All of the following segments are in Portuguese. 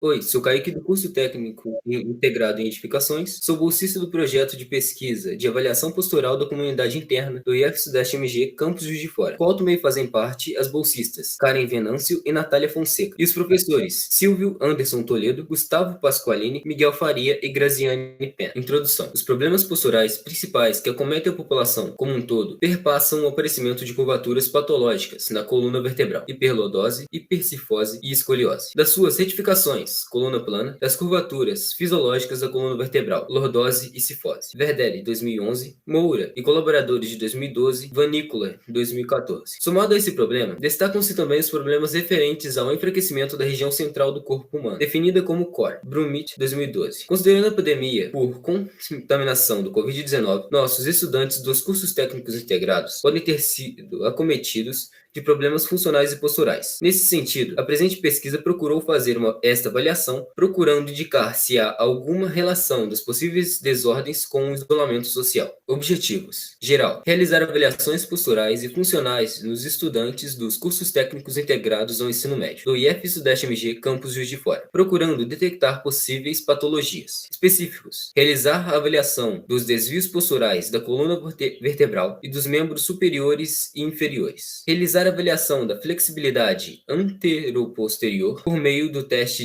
Oi, sou Kaique do curso técnico integrado em edificações, sou bolsista do projeto de pesquisa de avaliação postural da comunidade interna do IF-MG Campus Juiz de Fora, qual também fazem parte as bolsistas Karen Venâncio e Natália Fonseca, e os professores Silvio Anderson Toledo, Gustavo Pasqualini, Miguel Faria e Graziane Pena. Introdução. Os problemas posturais principais que acometem a população como um todo perpassam o aparecimento de curvaturas patológicas na coluna vertebral, hiperlordose, hipercifose e escoliose. Das suas retificações, coluna plana, das curvaturas fisiológicas da coluna vertebral, lordose e cifose. Verdelli, 2011, Moura e colaboradores de 2012, Vanícola, 2014. Somado a esse problema, destacam-se também os problemas referentes ao enfraquecimento da região central do corpo humano, definida como core, Brumit, 2012. Considerando a pandemia por contaminação do Covid-19, nossos estudantes dos cursos técnicos integrados podem ter sido acometidos de problemas funcionais e posturais. Nesse sentido, a presente pesquisa procurou fazer esta avaliação, procurando indicar se há alguma relação das possíveis desordens com o isolamento social. Objetivos: geral, realizar avaliações posturais e funcionais nos estudantes dos cursos técnicos integrados ao ensino médio, do IF-MG Campus Juiz de Fora, procurando detectar possíveis patologias. Específicos: realizar a avaliação dos desvios posturais da coluna vertebral e dos membros superiores e inferiores. Realizar a avaliação da flexibilidade anteroposterior por meio do teste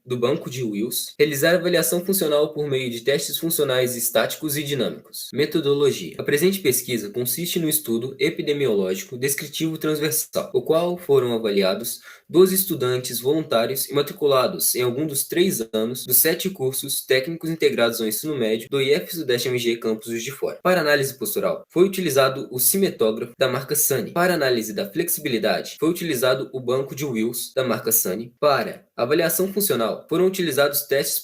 do banco de Wills. Realizar a avaliação funcional por meio de testes funcionais estáticos e dinâmicos. Metodologia. A presente pesquisa consiste no estudo epidemiológico descritivo transversal, o qual foram avaliados 12 estudantes voluntários e matriculados em algum dos 3 anos dos 7 cursos técnicos integrados ao ensino médio do IF-MG Campus Juiz de Fora. Para análise postural, foi utilizado o cimetógrafo da marca Sany. Para análise da flexibilidade, foi utilizado o banco de Wills da marca Sany. Para avaliação funcional, foram utilizados testes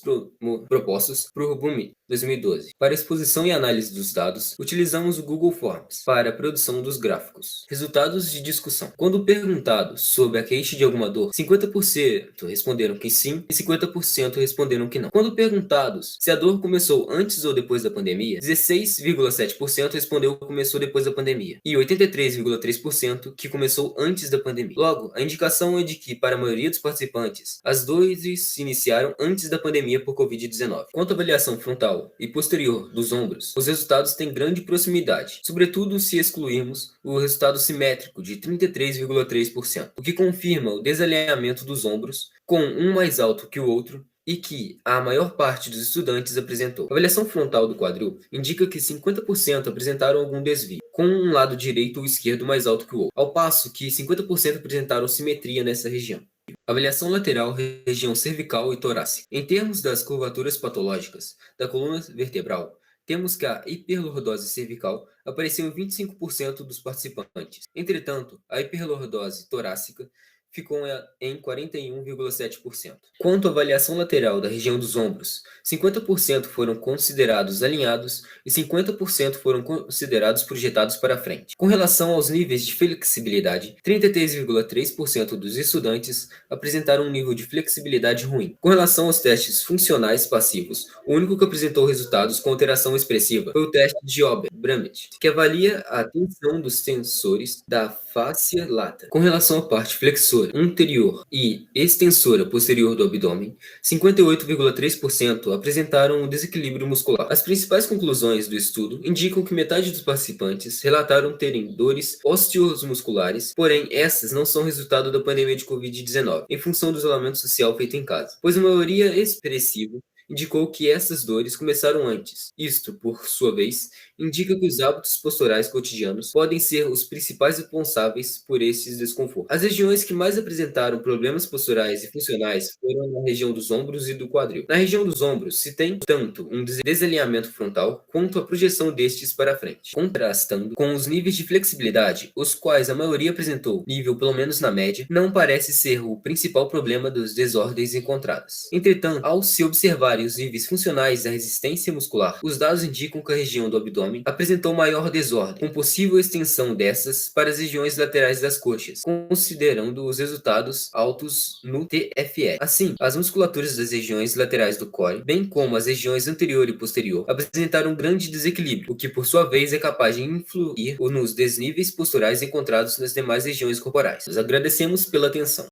propostos por Brumit, 2012. Para exposição e análise dos dados, utilizamos o Google Forms para a produção dos gráficos. Resultados de discussão. Quando perguntados sobre a queixa de alguma dor, 50% responderam que sim e 50% responderam que não. Quando perguntados se a dor começou antes ou depois da pandemia, 16,7% respondeu que começou depois da pandemia e 83,3% que começou antes da pandemia. Logo, a indicação é de que, para a maioria dos participantes, as dores se iniciaram antes da pandemia por Covid-19. Quanto à avaliação frontal e posterior dos ombros, os resultados têm grande proximidade, sobretudo se excluirmos o resultado simétrico de 33,3%, o que confirma o desalinhamento dos ombros, com um mais alto que o outro, e que a maior parte dos estudantes apresentou. A avaliação frontal do quadril indica que 50% apresentaram algum desvio, com um lado direito ou esquerdo mais alto que o outro, ao passo que 50% apresentaram simetria nessa região. Avaliação lateral, região cervical e torácica. Em termos das curvaturas patológicas da coluna vertebral, temos que a hiperlordose cervical apareceu em 25% dos participantes. Entretanto, a hiperlordose torácica ficou em 41,7%. Quanto à avaliação lateral da região dos ombros, 50% foram considerados alinhados e 50% foram considerados projetados para frente. Com relação aos níveis de flexibilidade, 33,3% dos estudantes apresentaram um nível de flexibilidade ruim. Com relação aos testes funcionais passivos, o único que apresentou resultados com alteração expressiva foi o teste de Ober-Brumit, que avalia a tensão dos tensores da fáscia lata. Com relação à parte flexora anterior e extensora posterior do abdômen, 58,3% apresentaram um desequilíbrio muscular. As principais conclusões do estudo indicam que metade dos participantes relataram terem dores osteomusculares, porém essas não são resultado da pandemia de Covid-19, em função do isolamento social feito em casa, pois a maioria expressiva indicou que essas dores começaram antes. Isto, por sua vez, indica que os hábitos posturais cotidianos podem ser os principais responsáveis por esses desconfortos. As regiões que mais apresentaram problemas posturais e funcionais foram na região dos ombros e do quadril. Na região dos ombros, se tem tanto um desalinhamento frontal quanto a projeção destes para frente, contrastando com os níveis de flexibilidade, os quais a maioria apresentou nível pelo menos na média, não parece ser o principal problema das desordens encontradas. Entretanto, ao se observar os níveis funcionais da resistência muscular, os dados indicam que a região do abdômen apresentou maior desordem, com possível extensão dessas para as regiões laterais das coxas, considerando os resultados altos no TFE. Assim, as musculaturas das regiões laterais do core, bem como as regiões anterior e posterior, apresentaram um grande desequilíbrio, o que por sua vez é capaz de influir nos desníveis posturais encontrados nas demais regiões corporais. Nós agradecemos pela atenção.